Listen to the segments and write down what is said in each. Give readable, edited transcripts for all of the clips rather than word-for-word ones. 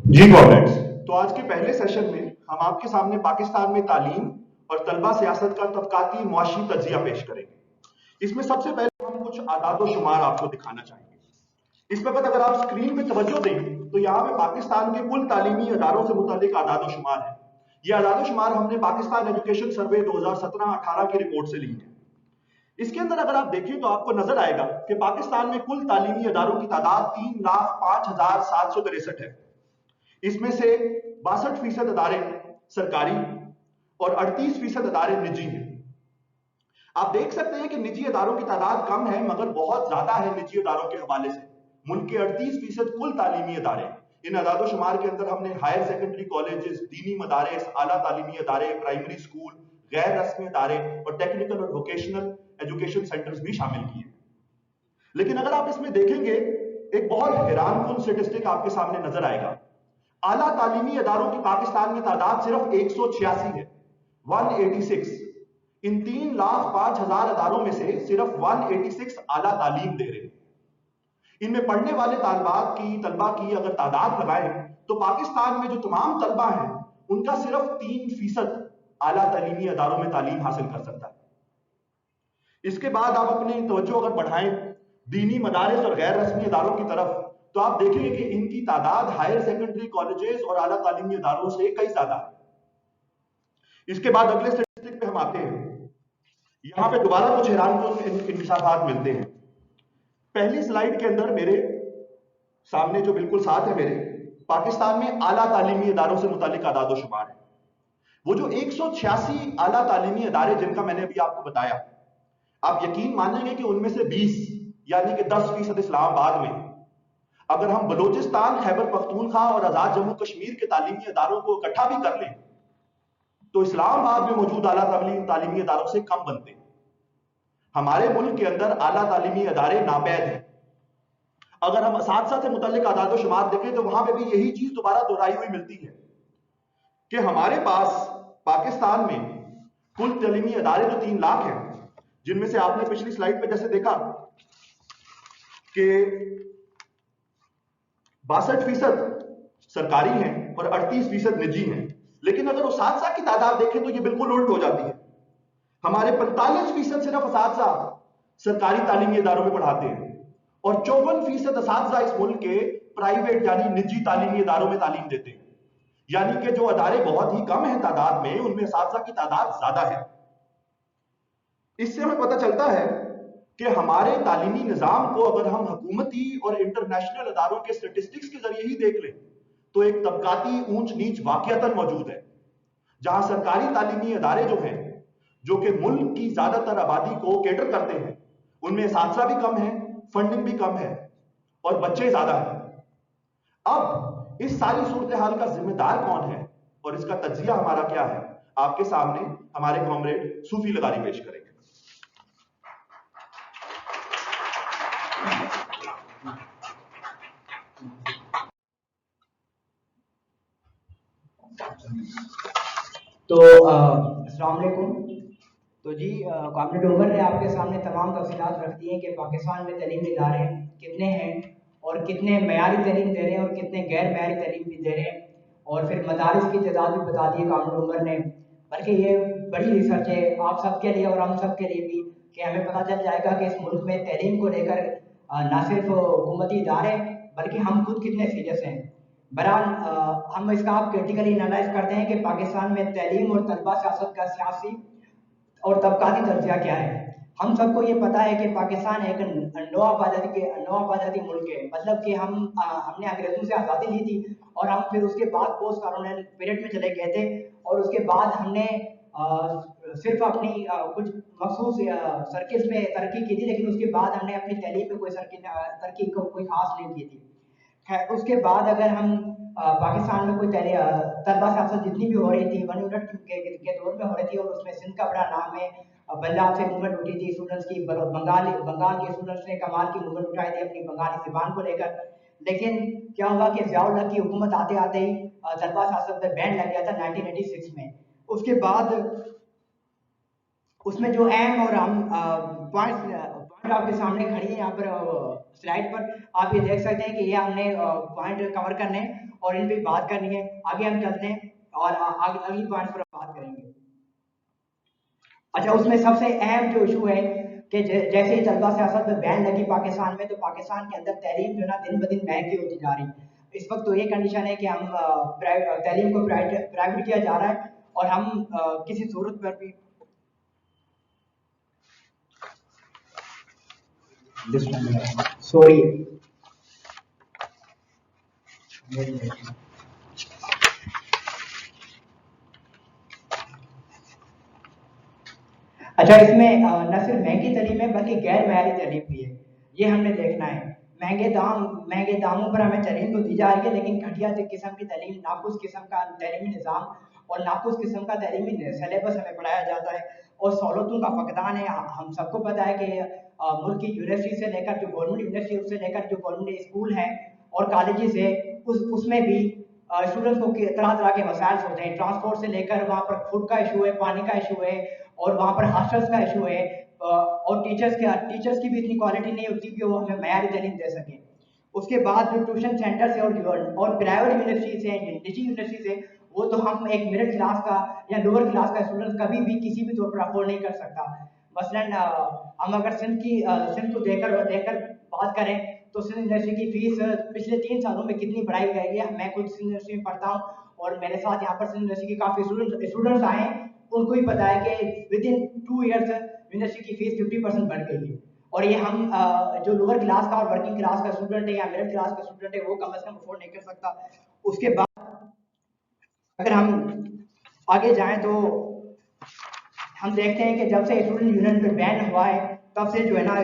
जी comrades. तो आज के पहले सेशन में हम आपके सामने पाकिस्तान में तालीम और तलबा सियासत का तबकाती मुआशी तज्जिया पेश करेंगे। इसमें सबसे पहले हम कुछ आदाद व शुमार आपको दिखाना चाहेंगे। इस वक्त अगर आप स्क्रीन पे तवज्जो दें तो यहाँ पे पाकिस्तान के कुल तालीमी अदारों से मुतालिक आदाद व शुमार है। ये आदाद व शुमार हमने पाकिस्तान एजुकेशन सर्वे 2017-18 की रिपोर्ट से ली है। इसके अंदर अगर आप देखें तो आपको नजर आएगा कि पाकिस्तान में कुल तालीमी अदारों की तादाद 3,05,763 है। इसमें से 62% अदारे सरकारी और 38% अदारे निजी हैं। आप देख सकते हैं कि निजी अदारों की तादाद कम है मगर बहुत ज्यादा है निजी अदारों के हवाले से। मुल्क के 38% कुल तालीमी अदारे, इन अदाद शुमार के अंदर हमने हायर सेकेंडरी कॉलेजेस, दीनी मदारिस, आला तालीमी अदारे, प्राइमरी स्कूल, गैर रस्मी अदारे और टेक्निकल और वोकेशनल एजुकेशन सेंटर्स भी शामिल किए। लेकिन अगर आप इसमें देखेंगे एक बहुत हैरानकुन स्टेटिस्टिक आपके सामने नजर आएगा। आला तालीमी अदारों की पाकिस्तान में तादाद सिर्फ 186 है, 186। इन 3,05,000 अदारों में से सिर्फ 186 आला तालीम दे रहे हैं। इनमें पढ़ने वाले तलबा की अगर तादाद लगाएं तो पाकिस्तान में जो तमाम तलबा हैं उनका सिर्फ 3% आला तालीमी अदारों में तालीम हासिल कर सकता है। इसके बाद आप अपनी तवज्जो अगर बढ़ाएं दीनी मदारिस और गैर रस्मी अदारों की तरफ तो आप देखेंगे कि इनकी तादाद हायर सेकेंडरी कॉलेजेस और आला तालीमी अदारों से कई ज्यादा है। इसके बाद अगले स्टेटिस्टिक पे हम आते हैं। यहां पे दोबारा कुछ हैरानकुन इंकशाफात मिलते हैं। पहली स्लाइड के अंदर मेरे सामने जो बिल्कुल साथ है मेरे, पाकिस्तान में आला तालीमी अदारों से मुतालिक आदाद शुमार है। वो जो 186 आला तालीमी अदारे जिनका मैंने अभी आपको बताया, आप यकीन मानेंगे कि उनमें से 20 यानी कि 10% इस्लामाबाद में। अगर हम बलूचिस्तान, खैबर पख्तूनख्वा और आजाद जम्मू कश्मीर के तालीमी अदारों को इकट्ठा भी कर लें तो इस्लामाबाद में मौजूद आला तालीमी अदारों से कम बनते हैं। हमारे मुल्क के अंदर आला तालीमी अदारे नापैद हैं। अगर हम असातिज़ा से मुतल्लिक आदाद शुमार देखें तो वहां पे भी यही चीज दोबारा दोहराई हुई मिलती है कि हमारे पास पाकिस्तान में कुल तालीमी अदारे जो 3 लाख हैं, जिनमें से आपने पिछली स्लाइड पे जैसे देखा कि 62% सरकारी हैं और 38% निजी हैं। लेकिन अगर उसातिज़ा की तादाद देखें तो ये बिल्कुल उल्ट हो जाती है। हमारे 45% सिर्फ उसातिज़ा सरकारी तालीमी इदारों में पढ़ाते हैं और 54% उसातिज़ा इस मुल्क के प्राइवेट यानी निजी तालीमी इदारों में तालीम देते हैं। यानी कि जो अदारे बहुत ही कम हैं तादाद में, उनमें उसातिज़ा की तादाद ज्यादा है। इससे हमें पता चलता है कि हमारे तालीमी निजाम को अगर हम हुकूमती और इंटरनेशनल अदारों के स्टेटिस्टिक्स के जरिए ही देख लें तो एक तबकाती ऊंच नीच वाकयातन मौजूद है, जहां सरकारी तालीमी अदारे जो हैं, जो कि मुल्क की ज्यादातर आबादी को केटर करते हैं, उनमें असातिज़ा भी कम है, फंडिंग भी कम है और बच्चे ज्यादा हैं। अब इस सारी सूरत हाल का जिम्मेदार कौन है और इसका तज्जिया हमारा क्या है, आपके सामने हमारे कॉमरेड सूफी लगारी पेश करेंगे। तो अस्सलाम वालेकुम। तो जी कॉमरेड उमर ने आपके सामने तमाम तफसीलात रख दी हैं कि पाकिस्तान में तलीमी इदारे कितने हैं और कितने मयारी तलीम दे रहे हैं और कितने गैर मयारी तलीम भी दे रहे हैं, और फिर मदारिस की तादाद भी बता दी है कॉमरेड उमर ने। बल्कि ये बड़ी रिसर्च है आप सबके लिए और हम सब के लिए भी कि हमें पता चल जाएगा कि इस मुल्क में तलीम को लेकर ना सिर्फ हुकूमती इदारे बल्कि हम खुद कितने सीरियस हैं। बहरहाल हम इसका आप क्रिटिकली एनालाइज करते हैं कि पाकिस्तान में तलीम और तलबा सियासत का सियासी और तबकाती तज्जिया क्या है। हम सबको ये पता है कि पाकिस्तान एक नौआबादी मुल्क है, मतलब कि हमने अंग्रेजों से आज़ादी ली थी और हम फिर उसके बाद पोस्ट कॉलोनियल पीरियड में चले गए थे और उसके बाद हमने सिर्फ अपनी कुछ मखसूस सर्किल्स में तरक्की की थी, लेकिन उसके बाद हमने अपनी तलीम में कोई तरक्की कोई खास नहीं की थी। खैर उसके बाद अगर हम पाकिस्तान में कोई तलबा सियासत जितनी भी हो रही थी 1 यूनिट के दौर में हो रही थी और उसमें सिंध का बड़ा नाम है। पंजाब से मूवमेंट उठी थी स्टूडेंट्स की, बंगाल के स्टूडेंट्स ने कमाल की मूवमेंट उठाई थी अपनी बंगाली ज़बान को लेकर। लेकिन क्या हुआ कि ज़ियाउल हक की हुकूमत आते आते ही तलबा सियासत पर बैन लग गया था 1986 में। उसके बाद उसमें जो अहम और हम पॉइंट आपके सामने खड़ी है यहाँ पर स्लाइड पर, आप ये देख सकते हैं कि ये हमने पॉइंट कवर करने हैं और इन पे बात करनी है। आगे हम चलते हैं और आगे अगली पॉइंट पर हम बात करेंगे। अच्छा, उसमें सबसे अहम जो इशू है कि जैसे ही तलबा सियासत में बैन लगी पाकिस्तान में, तो पाकिस्तान के अंदर तैलीम जो है ना दिन ब दिन महंगी होती जा रही है। इस वक्त तो ये कंडीशन है कि हम तैलीम को प्राइवेट किया जा रहा है और हम किसी सूरत पर भी सॉरी अच्छा, इसमें न सिर्फ महंगी तलीम है बल्कि गैर मयारी तलीम भी है, ये हमने देखना है। महंगे दामों पर हमें तलीम तो दी जा रही है, लेकिन घटिया किस्म की तलीम, नाकुस किस्म का तलीमी निज़ाम और नाकुस किस्म का तलीमी सिलेबस हमें पढ़ाया जाता है और सहूलतों का फकदान है। हम सबको पता है कि मुल्क की यूनिवर्सिटी से लेकर, जो गवर्नमेंट यूनिवर्सिटी से लेकर जो गवर्नमेंट स्कूल हैं और कॉलेजेस है, उसमें भी स्टूडेंट्स को तरह तरह के मसाइल होते हैं। ट्रांसपोर्ट से लेकर वहाँ पर फूड का इशू है, पानी का इशू है और वहाँ पर हॉस्टल्स का इशू है। और टीचर्स की भी इतनी क्वालिटी नहीं होती कि वो हमें मयारी तालीम दे सकें। उसके बाद जो ट्यूशन सेंटर्स है और प्राइवेट यूनिवर्सिटीज है, निजी यूनिवर्सिटीज है, वो तो हम एक मिडिल क्लास का या लोअर क्लास का स्टूडेंट कभी भी किसी भी तौर पर अफोर्ड नहीं कर सकता। मसलन हम अगर सिंध को देखकर बात करें तो सिंध यूनिवर्सिटी की फीस पिछले 3 सालों में कितनी बढ़ाई गई है। मैं खुद सिंध यूनिवर्सिटी में पढ़ता हूँ और मेरे साथ यहाँ पर सिंध यूनिवर्सिटी के काफी स्टूडेंट्स आए हैं, उनको ही पता है कि विद इन 2 ईयर्स यूनिवर्सिटी की फीस 50% बढ़ गई है। और ये हम जो लोअर क्लास का और वर्किंग क्लास का स्टूडेंट है या मिडिल क्लास का स्टूडेंट है, वो कम से कम अफोर्ड नहीं कर सकता। उसके बाद अगर हम आगे जाएं तो हम देखते हैं कि जब से स्टूडेंट यूनियन पे बैन हुआ है, तब से जो है ना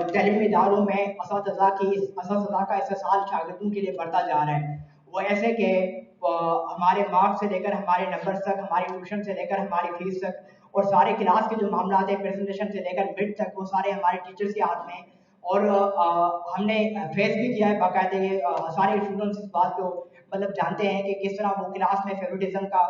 तलीमी इदारों में असातिज़ा का इस्तेसाल शागिर्दों के लिए बढ़ता जा रहा है। वो ऐसे कि हमारे मार्क्स से लेकर हमारे नंबर तक, हमारी ट्यूशन से लेकर हमारी फीस तक और सारे क्लास के जो मामला है, प्रेजेंटेशन से लेकर मिड तक, वो सारे हमारे टीचर्स के हाथ में। और हमने फेस भी किया है बाकायदे। सारे स्टूडेंट्स इस बात को मतलब जानते हैं कि किस तरह वो क्लास में फेवरेटिज्म का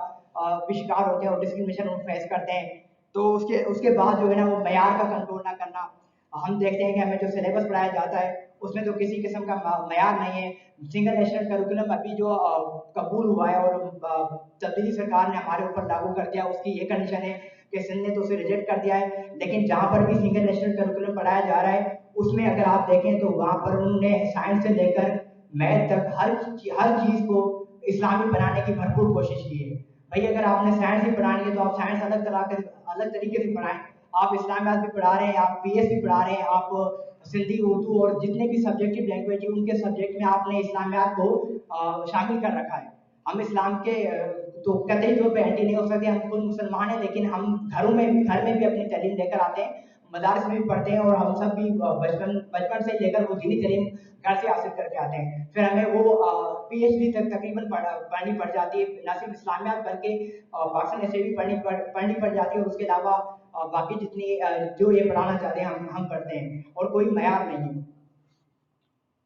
भी शिकार होते हैं और डिस्क्रिमिनेशन वो फेस करते हैं। तो उसके बाद जो है ना वो मयार का कंट्रोल ना करना। हम देखते हैं कि हमें जो सिलेबस पढ़ाया जाता है उसमें तो किसी किस्म का मयार नहीं है। सिंगल नेशनल करिकुलम अभी जो कबूल हुआ है और तब्दीली सरकार ने हमारे ऊपर लागू कर दिया, उसकी ये कंडीशन है कि सिंध ने तो उसे रिजेक्ट कर दिया है। लेकिन जहाँ पर भी सिंगल नेशनल करिकुलम पढ़ाया जा रहा है उसमें अगर आप देखें तो वहाँ पर उन्होंने साइंस से लेकर मैथ तक हर चीज को इस्लामी बनाने की भरपूर कोशिश की है। भाई अगर आपने साइंस ही पढ़ानी है तो आप साइंस अलग तरीके से पढ़ाएं। आप इस्लामियात भी पढ़ा रहे हैं, आप पीएस भी पढ़ा रहे हैं, आप सिंधी, उर्दू और जितने भी सब्जेक्टिव लैंग्वेज है उनके सब्जेक्ट में आपने इस्लामियात को शामिल कर रखा है। हम इस्लाम के तो कतई तौर पर एंटी नहीं हो सकते, हम खुद मुसलमान हैं, लेकिन हम घर में भी अपनी तालीम लेकर आते हैं, मदारस में भी पढ़ते हैं और हम सब भी बचपन से लेकर वो दीनी तालीम घर से हासिल करके आते हैं। फिर हमें वो पीएचडी तक तकरीबन पढ़नी पड़ जाती है, न सिर्फ इस्लामियात बल्कि पाकिस्तान से भी पढ़नी पड़ जाती है और उसके अलावा बाकी जितनी जो ये पढ़ाना चाहते हैं हम पढ़ते हैं और कोई मयार नहीं है।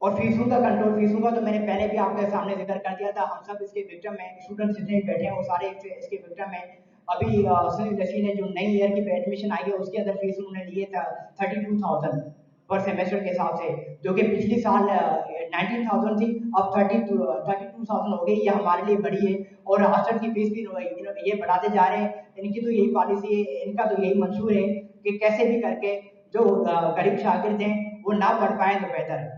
और फीसों का कंट्रोल, फीसों का तो मैंने पहले भी आपके सामने जिक्र कर दिया था। हम सब इसके विक्टिम हैं, स्टूडेंट्स जितने भी बैठे हैं वो सारे इसके विक्टिम हैं। अभी सिंध यूनिवर्सिटी ने जो नई ईयर की एडमिशन आई है उसके अंदर फीस उन्होंने लिए था 32,000 पर सेमेस्टर के हिसाब से, जो कि पिछली साल 19,000 थी, अब 32,000 हो गई। ये हमारे लिए बड़ी है। और हॉस्टल की फीस भी ये बढ़ाते जा रहे हैं। इनकी तो यही पॉलिसी है, इनका तो यही मंशूर है कि कैसे भी करके जो गरीब शागिर्द हैं वो ना पढ़ पाए तो बेहतर है।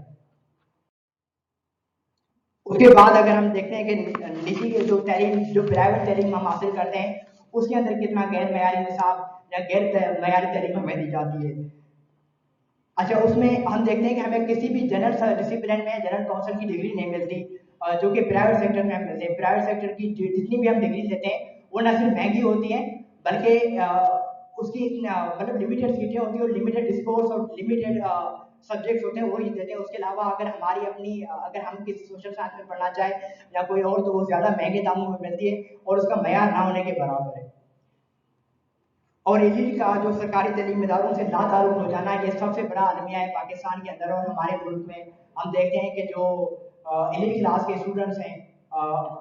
उसके बाद अगर हम देखते हैं कि निजी जो प्राइवेट तालीम हम हासिल करते हैं उसके अंदर कितना गैर मयारी निसाब या गैर मयारी तालीम हमें दी जाती है। अच्छा, उसमें हम देखते हैं कि हमें किसी भी जनरल डिसिप्लिन में जनरल काउंसिल की डिग्री नहीं मिलती, जो कि प्राइवेट सेक्टर में मिलती है। प्राइवेट सेक्टर की जितनी भी हम डिग्री लेते हैं वो न सिर्फ महंगी होती है बल्कि उसकी मतलब लिमिटेड सीटें होती है और लिमिटेड स्कोर्स और लिमिटेड सब्जेक्ट्स होते हैं वही देते हैं। उसके अलावा अगर हमारी अपनी अगर हम किसी सोशल साइंस में पढ़ना चाहे या कोई और तो वो ज़्यादा महंगे दामों में मिलती है और उसका मयार ना होने के बराबर है। और इसी का जो सरकारी तालीम इदारों से लाताल्लुक हो जाना, ये सबसे बड़ा अलमिया है पाकिस्तान के अंदर और हमारे मुल्क में। हम देखते हैं कि जो एलिट क्लास के स्टूडेंट्स हैं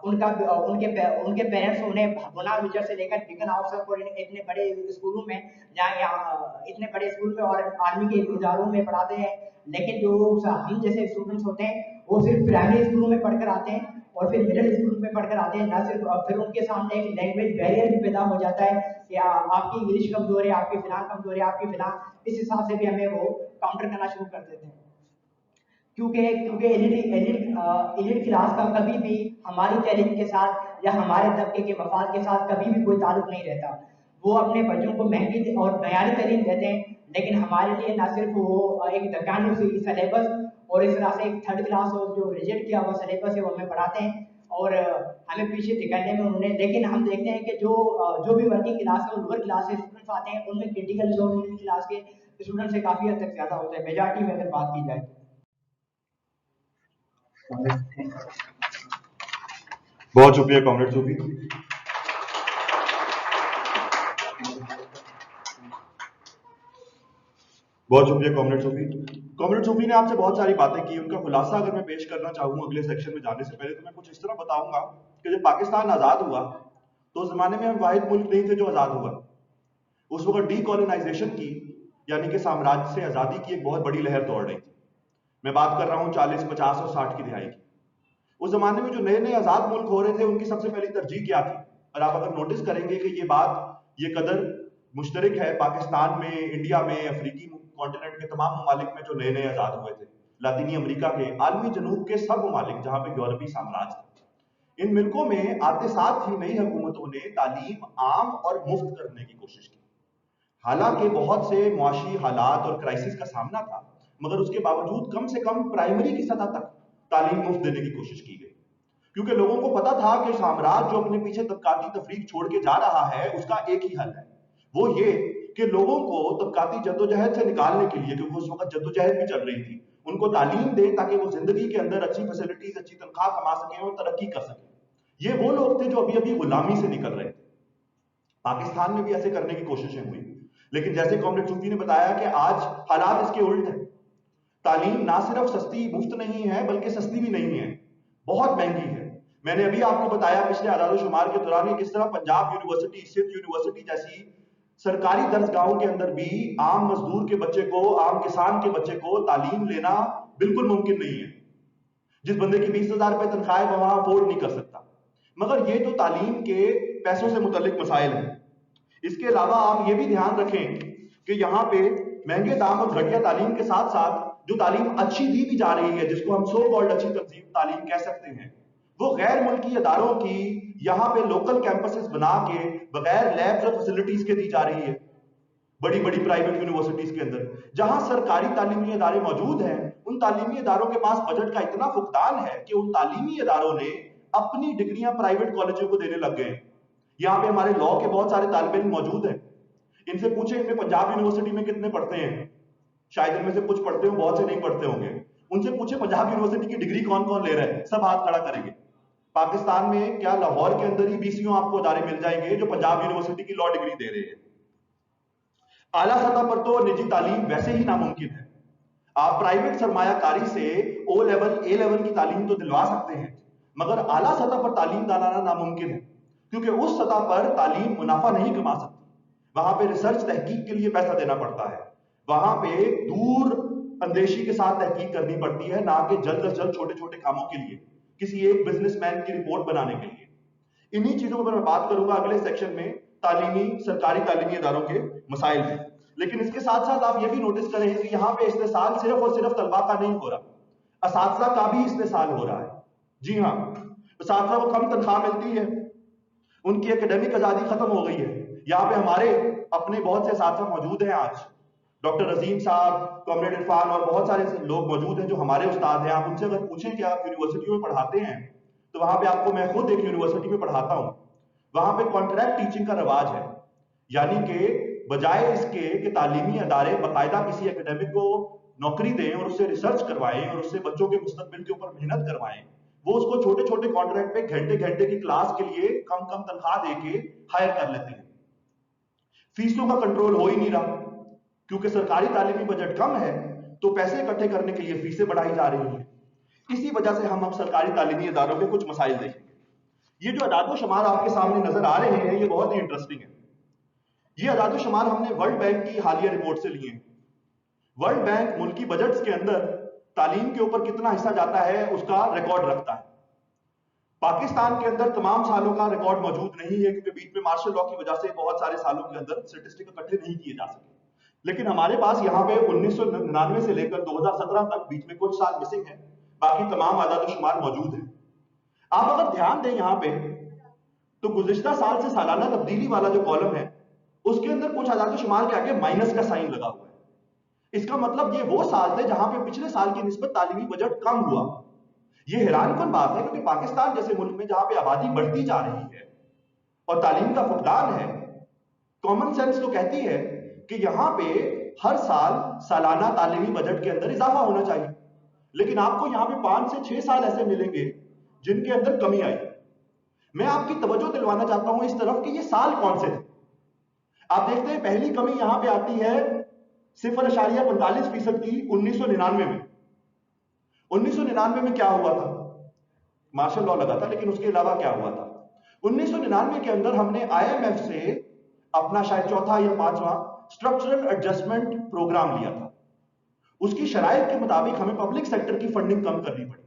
उनके पेरेंट्स उन्हें गुना विचर से लेकर बिगन हाउस तक और इतने बड़े स्कूलों में इतने बड़े स्कूल में और आर्मी के इदारों में पढ़ाते हैं। लेकिन जो हम जैसे स्टूडेंट्स होते हैं वो सिर्फ प्राइमरी स्कूलों में पढ़कर आते हैं और फिर मिडिल स्कूल में पढ़कर आते हैं, ना सिर्फ फिर उनके सामने एक लैंग्वेज बैरियर भी पैदा हो जाता है कि आपकी इंग्लिश कमजोर है, आपकी फिलहाल कमजोर है, आपकी फिलहाल, इस हिसाब से भी हमें वो काउंटर करना शुरू कर देते हैं। क्योंकि क्योंकि एलिट क्लास का कभी भी हमारी तहरीक के साथ या हमारे तबके के मफाद के साथ कभी भी कोई ताल्लुक नहीं रहता। वो अपने बच्चों को महंगी और मयारी तरीन देते हैं, लेकिन हमारे लिए ना सिर्फ वो एक दकानी सिलेबस और इस तरह से एक थर्ड क्लास और जो रिजेक्ट किया हुआ सिलेबस है वो हमें पढ़ाते हैं और हमें पीछे टिकाने में उन्हें, लेकिन हम देखते हैं कि जो भी वर्किंग क्लास है और लोअर क्लास के स्टूडेंट्स आते हैं उनमें क्रिटिकल जो मिडिल क्लास के स्टूडेंट से काफ़ी हद तक ज़्यादा होता है, मेजॉरिटी में अगर बात की जाए। बहुत शुक्रिया कॉमरेड सूफी। बहुत शुक्रिया कॉमरेड सूफी। कॉमरेड सूफी ने आपसे बहुत सारी बातें की, उनका खुलासा अगर मैं पेश करना चाहूँ अगले सेक्शन में जाने से पहले, तो मैं कुछ इस तरह बताऊंगा कि जब पाकिस्तान आजाद हुआ तो उस जमाने में हम वाहिद मुल्क नहीं थे जो आजाद हुआ। उस वक्त डीकॉलोनाइजेशन की, यानी कि साम्राज्य से आजादी की एक बहुत बड़ी लहर दौड़ रही थी। मैं बात कर रहा हूँ 40, 50 और 60 की दिहाई की। उस जमाने में जो नए नए आजाद मुल्क हो रहे थे उनकी सबसे पहली तरजीह क्या थी? और आप अगर नोटिस करेंगे कि ये कदर मुश्तरक है पाकिस्तान में, इंडिया में, अफ्रीकी कॉन्टिनेंट के तमाम ममालिक में जो नए नए आजाद हुए थे, लातीनी अमेरिका के, आलमी जनूब के सब ममालिक जहां पे यूरोपीय साम्राज्य थे, इन मुल्कों में आते साथ ही नई हुकूमतों ने तालीम आम और मुफ्त करने की कोशिश की। हालांकि बहुत से मुआशी हालात और क्राइसिस का सामना था, मगर उसके बावजूद कम से कम प्राइमरी की सतह तक तालीम मुफ्त देने की कोशिश की गई, क्योंकि लोगों को पता था कि साम्राज्य जो अपने पीछे तबकाती तफरीक छोड़ के जा रहा है उसका एक ही हल है, वो ये कि लोगों को तबकाती जद्दोजहद से निकालने के लिए, क्योंकि उस वक्त जद्दोजहद भी चल रही थी, उनको तालीम दें ताकि वो जिंदगी के अंदर अच्छी फैसिलिटीज, अच्छी तनख्वाह कमा सकें और तरक्की कर सकें। ये वो लोग थे जो अभी अभी गुलामी से निकल रहे थे। पाकिस्तान में भी ऐसे करने की कोशिशें हुई, लेकिन जैसे कॉमरेड सूफी ने बताया कि आज हालात इसके उल्ट है। तालीम ना सिर्फ सस्ती मुफ्त नहीं है बल्कि सस्ती भी नहीं है, बहुत महंगी है। मैंने अभी आपको बताया पिछले आदाद-ओ-शुमार के दौरान किस तरह पंजाब यूनिवर्सिटी, सिंध यूनिवर्सिटी जैसी सरकारी दरसगाहों के अंदर भी आम मजदूर के बच्चे को, आम किसान के बच्चे को तालीम लेना बिल्कुल मुमकिन नहीं है। जिस बंदे की 20,000 रुपए तनख्वाह है वो वहां अफोर्ड नहीं कर सकता। मगर ये तो तालीम के पैसों से मुतल्लिक मसाइल हैं। इसके अलावा आप ये भी ध्यान रखें कि यहाँ पे महंगे दाम और घटिया तालीम के साथ साथ जो तालीम अच्छी दी भी जा रही है, जिसको हम सो कॉल्ड अच्छी तंजीम तालीम कह सकते हैं, वो गैर मुल्की अदारों की यहाँ पे लोकल कैंपसेस बना के बगैर लैब्स और फैसिलिटीज के दी जा रही है। बड़ी बड़ी प्राइवेट यूनिवर्सिटीज के अंदर जहां सरकारी तालीमी इदारे मौजूद हैं, उन तालीमी इदारों के पास बजट का इतना फुकदान है कि उन तालीमी इदारों ने अपनी डिग्रियां प्राइवेट कॉलेजों को देने लग गए। यहाँ पे हमारे लॉ के बहुत सारे तालिब इल्म मौजूद हैं, इनसे पूछे इनमें पंजाब यूनिवर्सिटी में कितने पढ़ते हैं, शायद इनमें से कुछ पढ़ते हो, बहुत से नहीं पढ़ते होंगे। उनसे पूछे पंजाब यूनिवर्सिटी की डिग्री कौन कौन ले रहा है, सब हाथ खड़ा करेंगे। पाकिस्तान में क्या लाहौर के अंदर ही बीसीओ आपको इदारे मिल जाएंगे जो पंजाब यूनिवर्सिटी की लॉ डिग्री दे रहे हैं। आला सतह पर तो निजी तालीम वैसे ही नामुमकिन है। आप प्राइवेट सरमायाकारी से ओ लेवल, ए लेवल की तालीम तो दिलवा सकते हैं, मगर आला सतह पर तालीम दिलाना नामुमकिन है, क्योंकि उस सतह पर तालीम मुनाफा नहीं कमा सकती। वहां पे रिसर्च तहकीक के लिए पैसा देना पड़ता है, वहां पे दूर अंदेशी के साथ तहकीक करनी पड़ती है, ना कि जल्द अज जल्द छोटे छोटे कामों के लिए, किसी एक बिजनेसमैन की रिपोर्ट बनाने के लिए। इन्हीं चीजों पर मैं बात करूंगा अगले सेक्शन में, सरकारी तालीमी इदारों के मसाइल में। लेकिन इसके साथ साथ आप ये भी नोटिस करें कि यहाँ पे इस्तेसाल सिर्फ और सिर्फ तलबा का नहीं हो रहा, असातिज़ा का भी इस्तेसाल हो रहा है। जी हाँ, असातिज़ा को कम तनख्वाह मिलती है, उनकी एकेडमिक आजादी खत्म हो गई है। यहाँ पे हमारे अपने बहुत से असातिज़ा मौजूद हैं आज, डॉक्टर अजीम साहब, कॉमरेड इरफान और बहुत सारे लोग मौजूद हैं जो हमारे उस्ताद हैं। आप उनसे अगर पूछें कि आप यूनिवर्सिटी में पढ़ाते हैं, तो वहां पे आपको, मैं खुद एक यूनिवर्सिटी में पढ़ाता हूं, वहां पे कॉन्ट्रैक्ट टीचिंग का रवाज है। यानी कि बजाय इसके कि तालीमी अदारे बाकायदा किसी एकेडमिक को नौकरी दें और उससे रिसर्च करवाएं और उससे बच्चों के मुस्तकबिल के ऊपर मेहनत करवाएं, वो उसको छोटे छोटे कॉन्ट्रैक्ट पे घंटे घंटे की क्लास के लिए कम कम तनख्वाह देके हायर कर लेते हैं। फीसों का कंट्रोल हो ही नहीं रहा, क्योंकि सरकारी तालीमी बजट कम है तो पैसे इकट्ठे करने के लिए फीसें बढ़ाई जा रही हैं। इसी वजह से हम अब सरकारी तालीमी इदारों के कुछ मसाइल देखेंगे। ये जो अदाद-ओ-शुमार आपके सामने नजर आ रहे हैं, ये बहुत ही इंटरेस्टिंग है। ये अदाद-ओ-शुमार हमने वर्ल्ड बैंक की हालिया रिपोर्ट से लिए हैं। वर्ल्ड बैंक मुल्की बजट्स के अंदर तालीम के ऊपर कितना हिस्सा जाता है उसका रिकॉर्ड रखता है। पाकिस्तान के अंदर तमाम सालों का रिकॉर्ड मौजूद नहीं है, क्योंकि बीच में मार्शल लॉ की वजह से बहुत सारे सालों के अंदर स्टेटिस्टिक इकट्ठे नहीं किए जा सके। लेकिन हमारे पास यहाँ पे 1999 से लेकर 2017 तक बीच में कुछ साल मिसिंग है, बाकी तमाम आदाद-ओ-शुमार मौजूद है। आप अगर ध्यान दें यहाँ पे, तो गुज़िश्ता साल से सालाना तब्दीली वाला जो कॉलम है, उसके अंदर कुछ आदाद-ओ-शुमार के आगे माइनस का साइन लगा हुआ है। इसका मतलब ये वो साल थे जहां पे पिछले साल की निस्बत तालीमी बजट कम हुआ। ये हैरानकुन बात है, क्योंकि पाकिस्तान जैसे मुल्क में जहां पे आबादी बढ़ती जा रही है और तालीम का फुकदान है, कॉमन सेंस तो कहती है कि यहां पे हर साल सालाना तालीमी बजट के अंदर इजाफा होना चाहिए। लेकिन आपको यहां पे 5 से 6 साल ऐसे मिलेंगे जिनके अंदर कमी आई। मैं आपकी तवज्जो दिलवाना चाहता हूं इस तरफ कि ये साल कौन से थे। आप देखते हैं पहली कमी यहां पे आती है 0.45% की 1999 में। 1999 में क्या हुआ था? मार्शल लॉ लगा था, लेकिन उसके अलावा क्या हुआ था? 1999 के अंदर हमने आईएमएफ से अपना शायद चौथा या पांचवा स्ट्रक्चरल एडजस्टमेंट प्रोग्राम लिया था। उसकी शराइत के मुताबिक हमें पब्लिक सेक्टर की फंडिंग कम करनी पड़ी,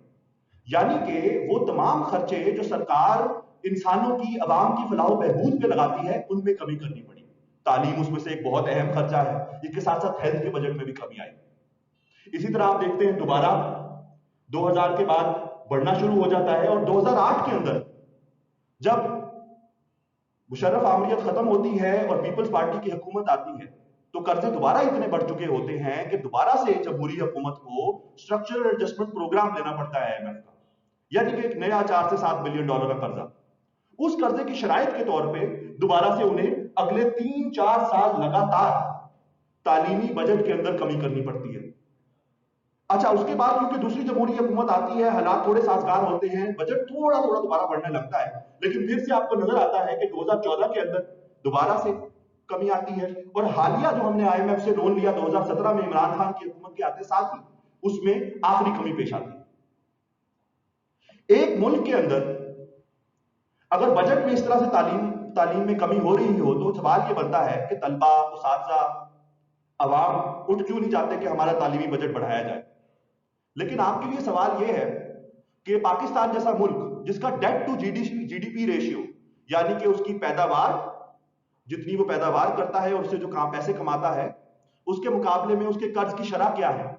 यानी कि वो तमाम खर्चे जो सरकार इंसानों की, अवाम की फलाह बहबूद पे लगाती है, उनमें कमी करनी पड़ी। तालीम उसमें से एक बहुत अहम खर्चा है, इसके साथ साथ हेल्थ के बजट में भी कमी आई। इसी तरह आप देखते हैं दोबारा 2000 के बाद बढ़ना शुरू हो जाता है, और 2008 के अंदर जब मुशर्रफ आमरीत खत्म होती है और पीपल्स पार्टी की हुकूमत आती है, तो कर्जे दोबारा इतने बढ़ चुके होते हैं कि दोबारा से जमहूरी हुकूमत को स्ट्रक्चरल एडजस्टमेंट प्रोग्राम लेना पड़ता है आईएमएफ का, यानी कि एक नया 4 से 7 बिलियन डॉलर का कर्जा। उस कर्जे की शराइत के तौर पे दोबारा से उन्हें अगले 3-4 साल लगातार तालीमी बजट के अंदर कमी करनी पड़ती है। अच्छा, उसके बाद क्योंकि दूसरी जमहूरी हुकूमत आती है, हालात थोड़े साजगार होते हैं, बजट थोड़ा थोड़ा दोबारा बढ़ने लगता है, लेकिन फिर से आपको नजर आता है कि 2014 के अंदर दोबारा से कमी आती है। और हालिया जो हमने आईएमएफ से लोन लिया 2017 में इमरान खान की हुकूमत के आते साथ ही, उसमें आखिरी कमी पेश आती है। एक मुल्क के अंदर अगर बजट में इस तरह से तालीम में कमी हो रही हो, तो सवाल यह बनता है कि तलबा, उस्ताज़ा, अवाम उठ क्यों नहीं जाते कि हमारा तालीमी बजट बढ़ाया जाए। लेकिन आपके लिए सवाल यह है कि पाकिस्तान जैसा मुल्क जिसका डेट टू जीडीपी रेशियो, यानी कि उसकी पैदावार, जितनी वो पैदावार करता है और उससे जो पैसे कमाता है, उसके मुकाबले में उसके कर्ज की शरह क्या है,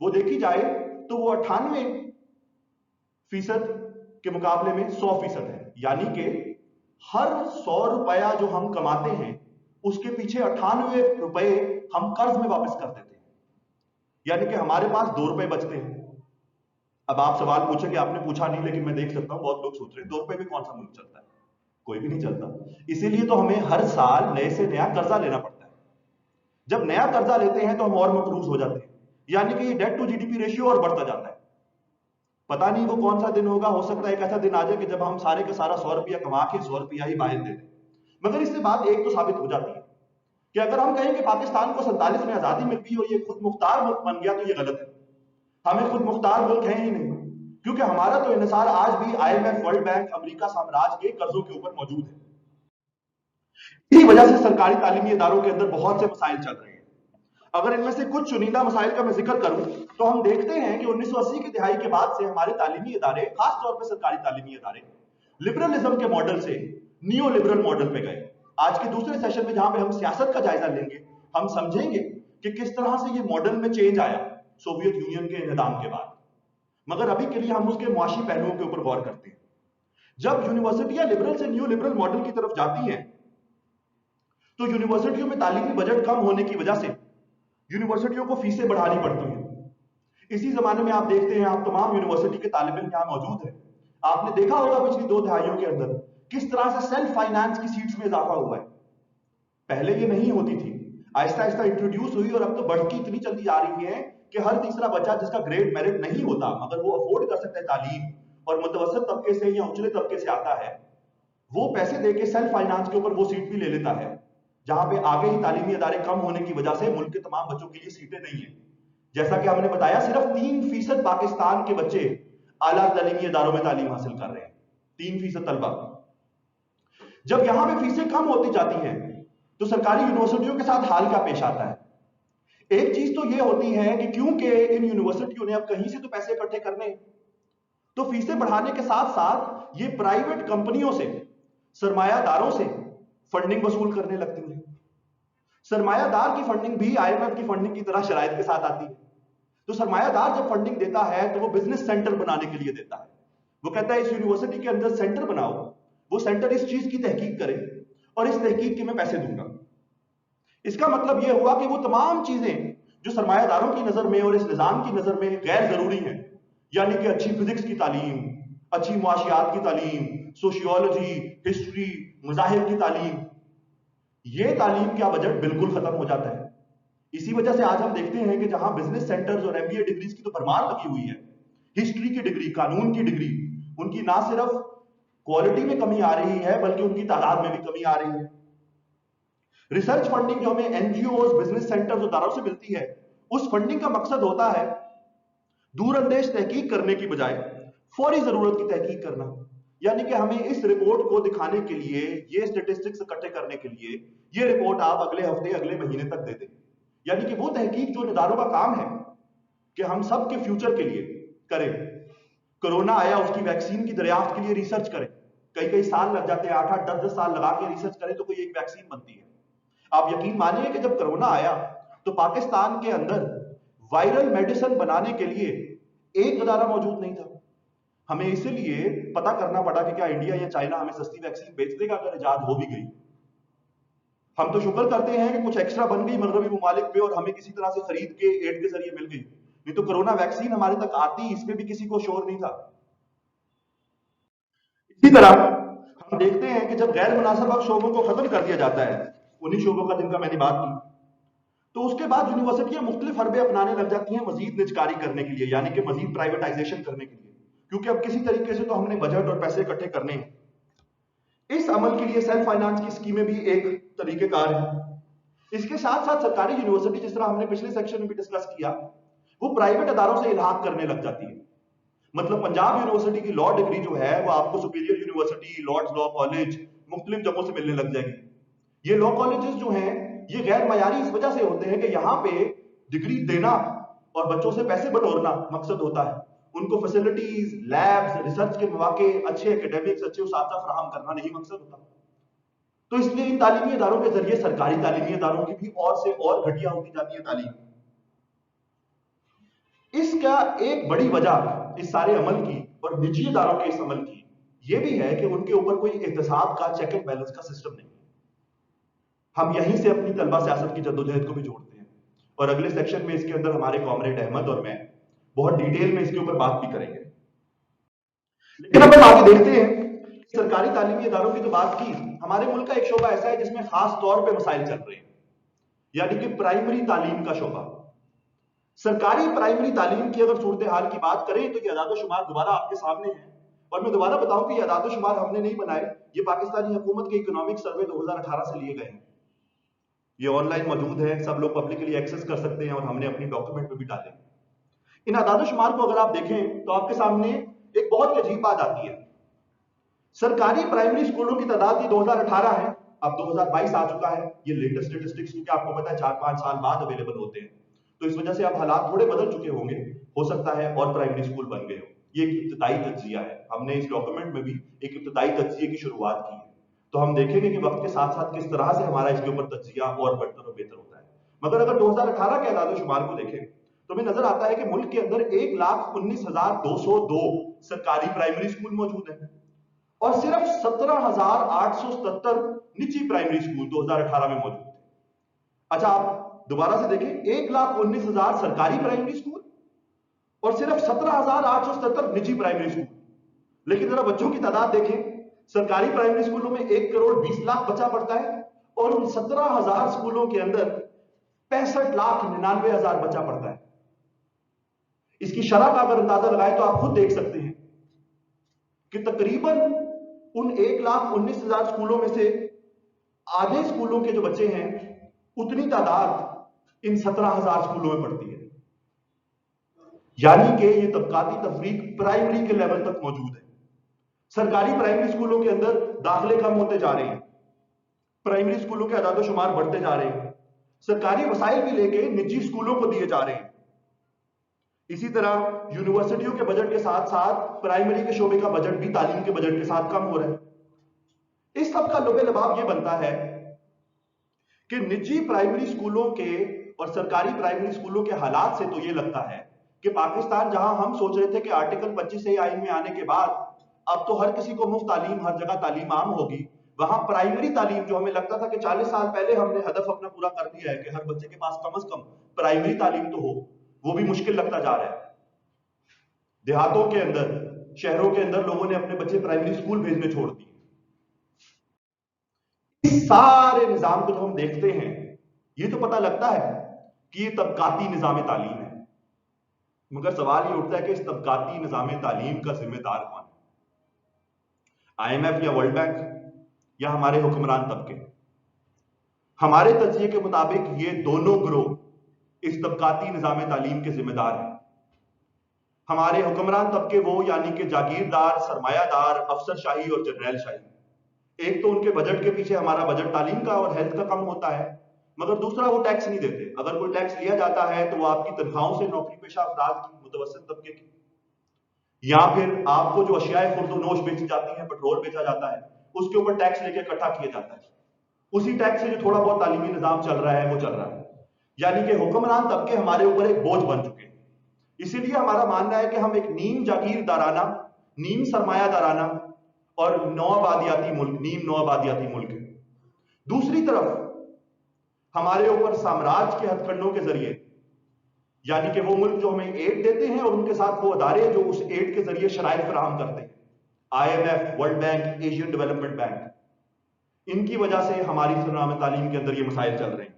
वो देखी जाए तो वो 98% के मुकाबले में 100% है। यानी कि हर 100 रुपया जो हम कमाते हैं, उसके पीछे 98 रुपए हम कर्ज में वापस कर देते हैं, यानी कि हमारे पास 2 रुपए बचते हैं। अब आप सवाल पूछेंगे, आपने पूछा नहीं, लेकिन मैं देख सकता हूं बहुत लोग सोच रहे हैं 2 रुपए में कौन सा मुल्क चलता है, कोई भी नहीं चलता। इसीलिए तो हमें हर साल नए से नया कर्जा लेना पड़ता है। जब नया कर्जा लेते हैं तो हम और मकरूज हो जाते हैं, यानी कि ये डेट टू जीडीपी रेशियो और बढ़ता जाता है। पता नहीं वो कौन सा दिन होगा, हो सकता है एक ऐसा दिन आ जाए कि जब हम सारे का सारा 100 रुपया कमा के 100 रुपया ही बाहर दे दें। मगर इससे बात एक तो साबित हो जाती है कि अगर हम कहें कि पाकिस्तान को 47 में आजादी मिल गई और ये खुद मुख्तार मुल्क बन गया, तो ये गलत है। हमें खुद मुख्तार मुल्क है ही नहीं, क्योंकि हमारा तो इन्हिसार आज भी आईएमएफ, वर्ल्ड बैंक, अमेरिका साम्राज्य के कर्जों के ऊपर मौजूद है। इसी वजह से सरकारी तालीमी इदारों के अंदर बहुत से मसाइल चल रहे हैं। अगर इनमें से कुछ चुनिंदा मसाइल का मैं जिक्र करूं, तो हम देखते हैं कि 1980 की दिहाई के बाद से हमारे तालीमी इदारे, खासतौर पर सरकारी तालीमी इदारे, लिबरलिज्म के मॉडल से नियो लिबरल मॉडल पे गए। आज के दूसरे सेशन में जहां पे हम सियासत का जायजा लेंगे, हम समझेंगे कि किस तरह से ये मॉडल में चेंज आया सोवियत यूनियन के इंहदाम के बाद। मगर अभी के लिए हम उसके मुआशी पहलुओं के ऊपर गौर करते हैं। जब यूनिवर्सिटियां लिबरल से न्यू लिबरल मॉडल की तरफ जाती हैं, तो यूनिवर्सिटियों में तालीमी बजट कम होने की वजह से यूनिवर्सिटियों को फीसें बढ़ानी पड़ती हैं। इसी जमाने में आप देखते हैं, आप तमाम यूनिवर्सिटी के तालिब इल्म यहां मौजूद हैं, आपने देखा होगा पिछली 2 दहाइयों के अंदर किस तरह से सेल्फ फाइनेंस की सीट्स में इजाफा हुआ है। पहले ये नहीं होती थी, आहिस्ता आहिस्ता इंट्रोड्यूस हुई, और अब तो बढ़ती इतनी चलती जा रही है कि हर तीसरा बच्चा जिसका ग्रेड मेरिट नहीं होता, मगर वो अफोर्ड कर सकता है तालीम, और मुतवसत तबके से या उचले तबके से आता है, वो पैसे देके सेल्फ फाइनेंस के ऊपर वो सीट भी ले लेता है, जहां पे आगे ही तालीमी इदारे कम होने की वजह से मुल्क के तमाम बच्चों के लिए सीटें नहीं है। जैसा कि हमने बताया, सिर्फ 3% पाकिस्तान के बच्चे आला तालीमी इदारों में तालीम हासिल कर रहे हैं, 3% तलबा। जब यहां पे फीसें कम होती जाती हैं, तो सरकारी यूनिवर्सिटियों के साथ हाल क्या पेश आता है? एक चीज तो यह होती है कि क्योंकि इन यूनिवर्सिटियों ने अब कहीं से तो पैसे इकट्ठे करने, तो फीसें बढ़ाने के साथ साथ ये प्राइवेट कंपनियों से, सरमायादारों से फंडिंग वसूल करने लगती है। सरमायादार की फंडिंग भी आईएमएफ की फंडिंग की तरह शराइत के साथ आती है। तो सरमायादार जब फंडिंग देता है तो वो बिजनेस सेंटर बनाने के लिए देता है। वो कहता है इस यूनिवर्सिटी के अंदर सेंटर बनाओ, वो सेंटर इस चीज की तहकीक करे और इस तहकीक के मैं पैसे दूंगा। इसका मतलब यह हुआ कि वो तमाम चीजें जो सरमायादारों की नजर में और इस निजाम की नजर में गैर जरूरी हैं, यानी कि अच्छी फिजिक्स की तालीम, अच्छी मुआशियात की तालीम, सोशियोलॉजी, हिस्ट्री, मजाहिब की तालीम, ये तालीम का बजट बिल्कुल खत्म हो जाता है। इसी वजह से आज हम देखते हैं कि जहां बिजनेस सेंटर्स और एमबीए डिग्रीज की तो भरमार लगी हुई है, हिस्ट्री की डिग्री, कानून की डिग्री, उनकी ना सिर्फ क्वालिटी में कमी आ रही है बल्कि उनकी तादाद में भी कमी आ रही है। रिसर्च फंडिंग जो हमें एनजीओ, बिजनेस सेंटर्स और इदारों से मिलती है, उस फंडिंग का मकसद होता है दूरअंदेश तहकीक करने की बजाय फौरी जरूरत की तहकीक करना। यानी कि हमें इस रिपोर्ट को दिखाने के लिए, ये स्टेटिस्टिक्स इकट्ठे करने के लिए, ये रिपोर्ट आप अगले हफ्ते, अगले महीने तक दे दें। यानी कि वो तहकीक जो इदारों का काम है कि हम सब के फ्यूचर के लिए करें। कोरोना आया, उसकी वैक्सीन की दरियाफ्त के लिए रिसर्च करें, कई कई साल लग जाते हैं, 8-8, 10-10 साल लगा के रिसर्च करें तो कोई एक वैक्सीन बनती है। आप यकीन मानिए कि जब कोरोना आया तो पाकिस्तान के अंदर वायरल मेडिसिन बनाने के लिए एक अदारा मौजूद नहीं था। हमें इसीलिए पता करना पड़ा कि क्या इंडिया या चाइना हमें सस्ती वैक्सीन बेच देगा अगर इजाद हो भी गई। हम तो शुक्र करते हैं कि कुछ एक्स्ट्रा बन गई मगरबी ममालिक पे और हमें किसी तरह से खरीद के एड के जरिए मिल गई, नहीं तो कोरोना वैक्सीन हमारे तक आती, इसमें भी किसी को शोर नहीं था। इसी तरह हम देखते हैं कि जब गैर मुनासिब शोबों को खत्म कर दिया जाता है, उन्हीं शोबों का जिनका मैंने बात की, तो उसके बाद यूनिवर्सिटियां मुख्तलिफ हरबे अपनाने लग जाती हैं मजीद निजकारी करने के लिए, यानी कि मजीद प्राइवेटाइजेशन करने के लिए, क्योंकि अब किसी तरीके से तो हमने बजट और पैसे इकट्ठे करने हैं। इस अमल के लिए सेल्फ फाइनेंस की स्कीमें भी एक तरीकेकार है। इसके साथ साथ सरकारी यूनिवर्सिटी, जिस तरह हमने पिछले सेक्शन में भी डिस्कस किया, वो प्राइवेट अदारों से इल्हाक करने लग जाती है। मतलब पंजाब यूनिवर्सिटी की लॉ डिग्री जो है वो आपको superior university, Lords law college, मुख्तलिफ जगहों से मिलने लग जाएगी। ये लॉ कॉलेजेस जो हैं ये गैर मयारी इस वजह से होते हैं कि यहां पे डिग्री देना और बच्चों से पैसे बटोरना मकसद होता है, उनको फैसिलिटीज, लैब्स, रिसर्च के मौके, अच्छे एकेडमिक्स, अच्छे उस्ताद फराहम करना नहीं मकसद होता। तो इसलिए इन तालीमी इदारों के जरिए सरकारी तालीमी इदारों की भी और से और घटिया होती जाती है तालीम। इसका एक बड़ी वजह इस सारे अमल की और निजी इदारों के इस अमल की यह भी है कि उनके ऊपर कोई एहतसाब का, चेक एंड बैलेंस का सिस्टम नहीं है। हम यहीं से अपनी तलबा सियासत की जद्दोजहद को भी जोड़ते हैं और अगले सेक्शन में इसके अंदर हमारे कॉमरेड अहमद और मैं बहुत डिटेल में इसके ऊपर बात भी करेंगे। लेकिन अब हम आगे देखते हैं, सरकारी तालीमी इदारों की तो बात की, हमारे मुल्क का एक शोबा ऐसा है जिसमें खास तौर पे मसाइल चल रहे हैं, यानी कि प्राइमरी तालीम का शोबा। सरकारी प्राइमरी तालीम की अगर सूरत हाल की बात करें तो ये अदाद-ओ-शुमार दोबारा आपके सामने है। और मैं दोबारा बताऊं कि ये अदाद-ओ-शुमार हमने नहीं बनाए, ये पाकिस्तानी हुकूमत के इकोनॉमिक सर्वे 2018 से लिए गए हैं। ये ऑनलाइन मौजूद है, सब लोग पब्लिकली एक्सेस कर सकते हैं और हमने अपनी डॉक्यूमेंट में भी डाले। इन अदाद-ओ-शुमार को अगर आप देखें तो आपके सामने एक बहुत ही अजीब बात आती है। सरकारी प्राइमरी स्कूलों की तादाद ये 2018 है, अब 2022 आ चुका है। ये लेटेस्ट स्टेटिस्टिक्स क्योंकि आपको पता है 4-5 साल बाद अवेलेबल होते हैं, तो इस वजह से अब हालात थोड़े बदल चुके होंगे, हो सकता है और प्राइमरी स्कूल बन गए हो। ये एक इब्तिदाई तज्जिया है, हमने इस डॉक्यूमेंट में भी एक इब्तिदाई तज्जिए की शुरुआत की है, तो हम देखेंगे कि वक्त के साथ साथ किस तरह से हमारा इसके ऊपर तज्जिया और बढ़तर और बेहतर होता है। मगर अगर 2018 के अदाद-ओ-शुमार को देखें तो हमें नजर आता है कि मुल्क के अंदर 1,19,202 सरकारी प्राइमरी स्कूल मौजूद है और सिर्फ 17,877 निजी प्राइमरी स्कूल 2018 में मौजूद थे। अच्छा, आप दोबारा से देखें, 1,19,000 सरकारी प्राइमरी स्कूल और सिर्फ 17,877 निजी प्राइमरी स्कूल। लेकिन जरा बच्चों की तादाद देखें, सरकारी प्राइमरी स्कूलों में 1,20,00,000 बच्चा पढ़ता है और उन 17,000 स्कूलों के अंदर 65,99,000 बच्चा पढ़ता है। इसकी शरह का अगर अंदाजा लगाए तो आप खुद देख सकते हैं कि तकरीबन उन 1,19,000 स्कूलों में से आधे स्कूलों के जो बच्चे हैं उतनी तादाद इन 17,000 स्कूलों में पढ़ती है। यानी कि ये तबकाती तफरीक प्राइमरी के लेवल तक मौजूद है। सरकारी प्राइमरी स्कूलों के अंदर दाखिले कम होते जा रहे हैं, प्राइमरी स्कूलों के अदाद-ओ-शुमार बढ़ते जा रहे हैं, सरकारी वसाइल भी लेके निजी स्कूलों को दिए जा रहे हैं। इसी तरह यूनिवर्सिटियों के बजट के साथ साथ प्राइमरी के शोबे का बजट भी तालीम के बजट के साथ कम हो रहा है। इस सब का लुबे लबाब यह बनता है कि निजी प्राइमरी स्कूलों के और सरकारी प्राइमरी स्कूलों के हालात से तो यह लगता है कि पाकिस्तान, जहां हम सोच रहे थे कि आर्टिकल 25 आईन में आने के बाद अब तो हर किसी को मुफ्त तालीम, हर जगह तालीम आम होगी, वहां प्राइमरी तालीम जो हमें लगता था कि 40 साल पहले हमने हदफ अपना पूरा कर दिया है कि हर बच्चे के पास कम से कम प्राइमरी तालीम तो हो, वो भी मुश्किल लगता जा रहा है। देहातों के अंदर, शहरों के अंदर लोगों ने अपने बच्चे प्राइमरी स्कूल भेजने छोड़ दिए। इस सारे निजाम को जब हम देखते हैं, ये तो पता लगता है कि ये तबकाती निजाम तालीम है, मगर सवाल ये उठता है कि इस तबकाती निजाम तालीम का जिम्मेदार कौन है? IMF या वर्ल्ड बैंक या हमारे हुक्मरान तबके? हमारे तज्जिए के मुताबिक ये दोनों ग्रोह इस तबकाती निजाम तालीम के जिम्मेदार हैं। हमारे हुक्मरान तबके वो, यानी कि जागीरदार, सरमायादार, अफसरशाही और जर्नैल शाही। एक तो उनके बजट के पीछे हमारा बजट तालीम का और हेल्थ का कम होता है, मगर दूसरा वो टैक्स नहीं देते। अगर कोई टैक्स लिया जाता है तो वो आपकी तनख्वाहों से नौकरी पेशा अफराद की, मुतवस्सित तबके की, या फिर आपको जो अशियाए खुर्दोनोश बेची जाती हैं, पेट्रोल बेचा जाता है, उसके ऊपर टैक्स लेके इकट्ठा किया जाता है। उसी टैक्स से जो थोड़ा बहुत तालीमी निजाम चल रहा है वो चल रहा है। यानी कि हुक्मरान तबके हमारे ऊपर एक बोझ बन चुके हैं। इसीलिए हमारा मानना है कि हम एक नीम जागीरदाराना, नीम सरमायादाराना और नौआबादियाती मुल्क, नीम नौआबादियाती मुल्क है। दूसरी तरफ हमारे ऊपर साम्राज्य के हथकंडों के जरिए, यानी कि वो मुल्क जो हमें एड देते हैं और उनके साथ वो अदारे जो उस एड के जरिए शराइत फराहम करते हैं, IMF, world bank, Asian development bank, इनकी वजह से हमारी निज़ाम तालीम के अंदर ये मसाइल चल रहे हैं।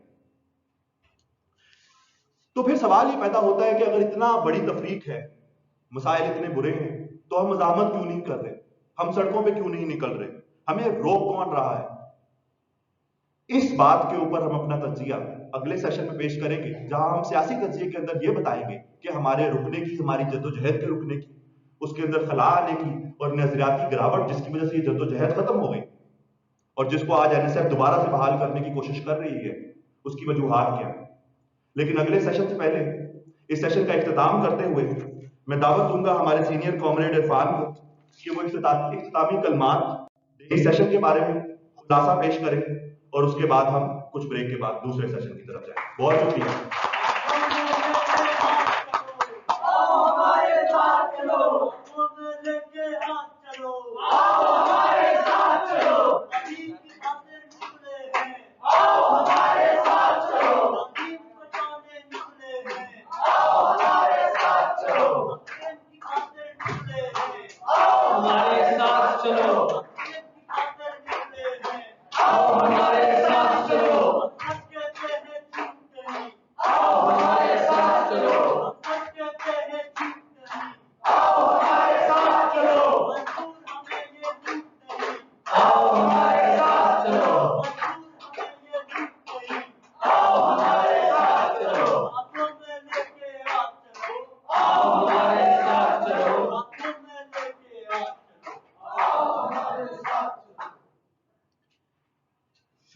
तो फिर सवाल ये पैदा होता है कि अगर इतना बड़ी तफरीक है, मसाइल इतने बुरे हैं, तो हम मज़ाहमत क्यों नहीं कर रहे? हम सड़कों पे क्यों नहीं निकल रहे? हमें रोक कौन रहा है? इस बात के ऊपर हम अपना तज्जिया अगले सेशन में पेश करेंगे, जहां हम सियासी तज्जिए के अंदर यह बताएंगे कि हमारे रुकने की, हमारी जद्दोजहद के रुकने की, उसके अंदर खला आने की और नजरियाती गिरावट जिसकी वजह से ये जद्दोजहद खत्म हो गई और जिसको आज NSF दोबारा से बहाल करने की कोशिश कर रही है, उसकी वजूहात क्या है। लेकिन अगले सेशन से पहले इस सेशन का इख्तिताम करते हुए मैं दावत दूंगा हमारे सीनियर कॉमरेड इरफान को कि वो इख्तितामी कलमात इस सेशन के बारे में खुलासा पेश करें और उसके बाद हम कुछ ब्रेक के बाद दूसरे सेशन की तरफ जाएं। बहुत शुक्रिया।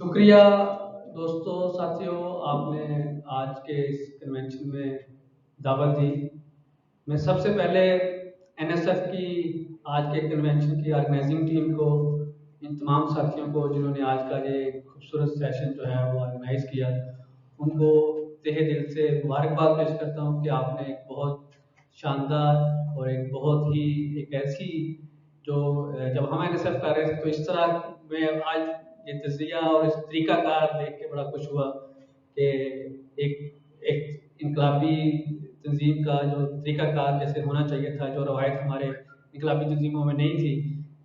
शुक्रिया दोस्तों, साथियों, आपने आज के इस कन्वेंशन में दावत दी। मैं सबसे पहले NSF की आज के कन्वेंशन की ऑर्गेनाइजिंग टीम को, इन तमाम साथियों को जिन्होंने आज का ये खूबसूरत सेशन जो है वो ऑर्गेनाइज किया, उनको तहे दिल से मुबारकबाद पेश करता हूँ कि आपने एक बहुत शानदार और एक बहुत ही एक ऐसी जो जब हम NSF कर रहे थे तो इस तरह में आज ये तज़किया और इस तरीक़ाकार देख के बड़ा खुश हुआ कि एक इनकलाबी तंजीम का जो तरीक़ाकार जैसे होना चाहिए था, जो रवायत हमारे इनकलाबी तंजीमों में नहीं थी,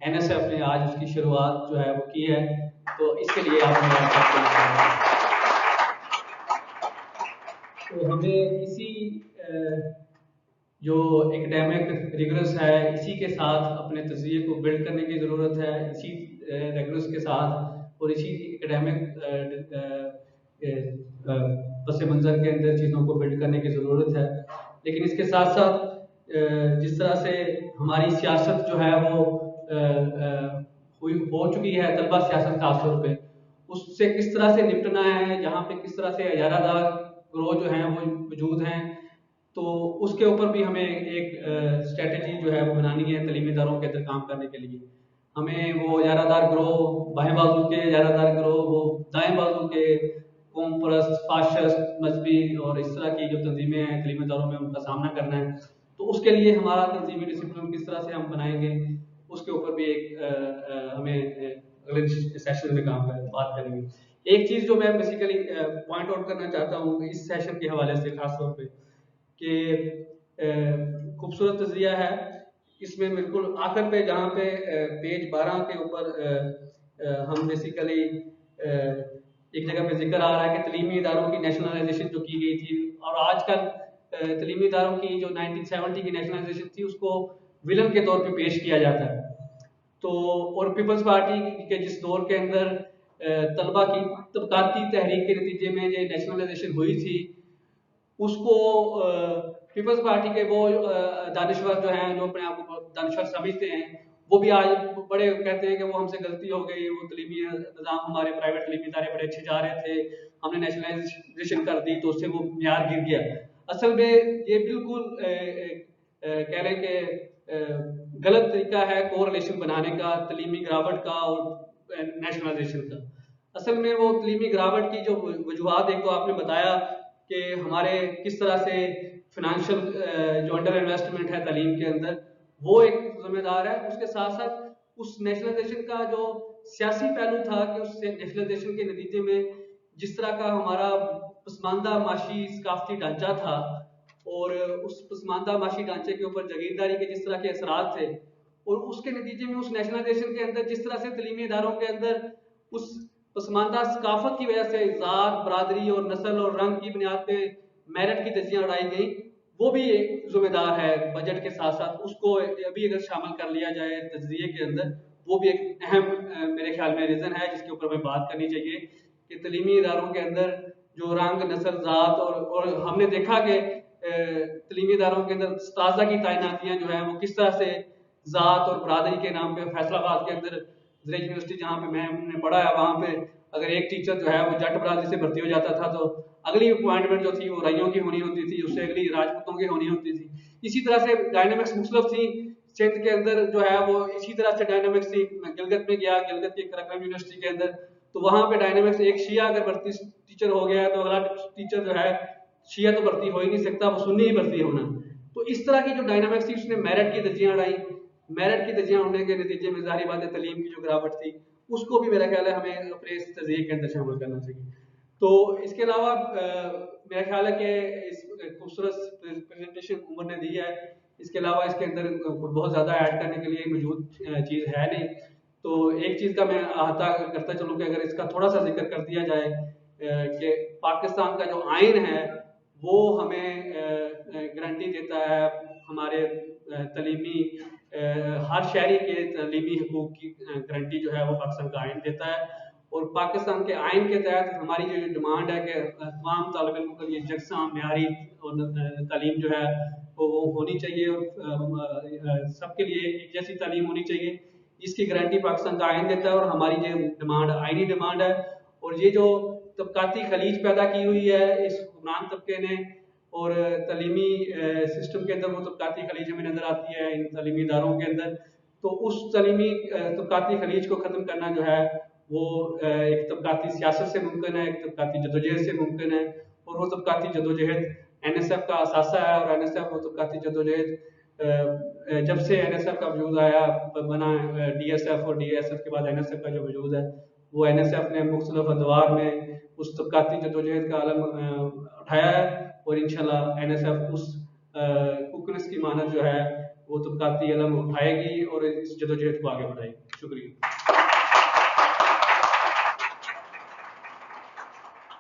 NSF ने आज उसकी शुरुआत जो है वो की है, तो इसके लिए आपने तो हमें इसी जो एकेडमिक रिगरस है, इसी के साथ अपने तज़किए को बिल्ड करने की ज़रूरत है, इसी रिगरस के साथ और इसी एकेडमिक पस मंज़र के अंदर चीज़ों को बिल्ड करने की ज़रूरत है। लेकिन इसके साथ साथ जिस तरह से हमारी सियासत जो है वो हो चुकी है, तलबा सियासत खास तौर पे, उससे किस तरह से निपटना है, यहाँ पे किस तरह से हज़ारादार ग्रोह जो हैं वो मौजूद हैं, तो उसके ऊपर भी हमें एक स्ट्रेटेजी जो है वो बनानी है तालीमी इदारों के अंदर काम करने के लिए। हमें वो ज़्यादातर ग्रोह बाएं बाजू के, ज़्यादातर ग्रोह वो दाएं बाजू के कौम परस्त, फाशिस्ट, मजहबी और इस तरह की जो तंजीमें हैं तालीमी इदारों में, उनका सामना करना है। तो उसके लिए हमारा तंजीमी डिसिप्लिन किस तरह से हम बनाएंगे, उसके ऊपर भी एक हमें अगले सेशन में बात करेंगे। एक चीज़ जो मैं बेसिकली पॉइंट आउट करना चाहता हूँ इस सेशन के हवाले से खास तौर पे कि खूबसूरत तजरिया है इसमें बिल्कुल आखिर पे, जहाँ पे पेज 12 के ऊपर हम बेसिकली एक जगह पे जिक्र आ रहा है कि तलीमी इदारों की नेशनलाइजेशन जो की गई थी, और आजकल तलीमी इदारों की जो 1970 की नेशनलाइजेशन थी उसको विलन के तौर पे पेश किया जाता है। तो और पीपल्स पार्टी के जिस दौर के अंदर तलबा की तबकाती तहरीक के नतीजे में ये नेशनलाइजेशन हुई थी, उसको पीपल्स पार्टी के वो दानिश्वर जो हैं, जो अपने आप को दानिश्वर समझते हैं, वो भी आज बड़े कहते हैं कि वो हमसे गलती हो गई, वो तलीमी निज़ाम हमारे प्राइवेट तलीमी इदारे बड़े अच्छे जा रहे थे, हमने नेशनलाइजेशन कर दी तो उससे वो म्यार गिर गया। असल में ये बिल्कुल कह लें कि गलत तरीका है कोरिलेशन बनाने का तलीमी गिरावट का और नेशनलाइजेशन का। असल में वो तलीमी गिरावट की जो वजूहात, एक तो आपने बताया कि हमारे किस तरह से फिनेंशियल जो अंडर इन्वेस्टमेंट है तालीम के अंदर, वो एक जिम्मेदार है। उसके साथ साथ उस नेशनलाइजेशन का जो सियासी पहलू था कि उस नेशनलाइजेशन के नतीजे में जिस तरह का हमारा पसमानदा माशी सकाफती ढांचा था, और उस पसमानदा माशी ढांचे के ऊपर जागीरदारी के जिस तरह के असरात थे, और उसके नतीजे में उस नेशनलाइजेशन के अंदर जिस तरह से तलीमी इदारों के अंदर उस पसमानदा सकाफत की वजह से ज़ात, बरादरी और नस्ल और रंग की बुनियाद पे मेरिट की तजियाँ उड़ाई गई, वो भी एक जिम्मेदार है बजट के साथ साथ। उसको अभी अगर शामिल कर लिया जाए तजरिए के अंदर, वो भी एक अहम मेरे ख्याल में रीज़न है जिसके ऊपर हमें बात करनी चाहिए कि तलीमी इदारों के अंदर जो रंग, नस्ल, ज़ात और हमने देखा कि तलीमी इदारों के अंदर उस्ताज़ा की तैनातियाँ जो है वो किस तरह से ज़ात और बरादरी के नाम पे, फैसलाबाद के अंदर ज़रेई यूनिवर्सिटी जहाँ पे मैंने पढ़ा है, वहाँ पे अगर एक टीचर जो है वो जट बरादरी से भर्ती हो जाता था तो अगली अपॉइंटमेंट जो थी वो रइयों की होनी होती थी, उससे अगली राजपूतों की होनी होती थी। इसी तरह से डायनामिक्स मुख्तलिफ थी सिंध के अंदर जो है वो इसी तरह से डायनामिक्स थी। मैं गिलगित में गया, गिलगित की करकम यूनिवर्सिटी के अंदर, तो वहाँ पे डायनामिक्स एक शिया अगर भर्ती टीचर हो गया तो अगला टीचर जो है शिया तो भर्ती हो ही नहीं सकता, वो सुन्नी ही भर्ती होना। तो इस तरह की जो डायनामिक्स थी उसने मेरिट की तजियाँ उड़ाई। मेरिट की तजियाँ उड़ने के नतीजे में ज़ाहिर बात है तलीम की जो गिरावट थी उसको भी मेरा ख्याल है हमें अपने इस तजिए के अंदर शामिल करना चाहिए। तो इसके अलावा मेरा ख्याल है कि इस खूबसूरत प्रेजेंटेशन उमर ने दी है, इसके अलावा इसके अंदर बहुत ज़्यादा ऐड करने के लिए मौजूद चीज़ है नहीं। तो एक चीज़ का मैं अहाता करता चलूँ कि अगर इसका थोड़ा सा जिक्र कर दिया जाए कि पाकिस्तान का जो आइन है वो हमें गारंटी देता है हमारे तलीमी हर शहरी के तलीमी हकूक़ की गारंटी जो है वो पाकिस्तान का आइन देता है। और पाकिस्तान के आइन के तहत हमारी जो डिमांड है कि तमाम तालिब इल्म के लिए यकसा म्यारी और तालीम जो है वो होनी चाहिए, और सबके लिए एक जैसी तालीम होनी चाहिए, जिसकी गारंटी पाकिस्तान का आइन देता है। और हमारी जो डिमांड आइनी डिमांड है, और ये जो तबकाती खलीज पैदा की हुई है इस हुक्मरान तबके ने, और तलीमी सिस्टम के अंदर वो तबकाती खलीज हमें नज़र आती है इन तलीमी इदारों के अंदर। तो उस तलीमी तबकाती खलीज को ख़त्म करना जो है वो एक तबकाती सियासत से मुमकिन है, एक तबकाती जदोजहद से मुमकिन है। और वो तबकाती जदोजहद NSF का असासा है, और NSF वो तबकाती जदोजहद जब से NSF का वजूद आया बना DSF, और DSF के बाद NSF का जो वजूद है वो NSF ने मुख्तलिफ अदवार में उस तबकाती जदोजहद का आलम उठाया है, और इंशाल्लाह NSF उस कुकनस की मानद जो है वो तबकाती आलम उठाएगी और इस जदोजहद को आगे बढ़ाएगी। शुक्रिया।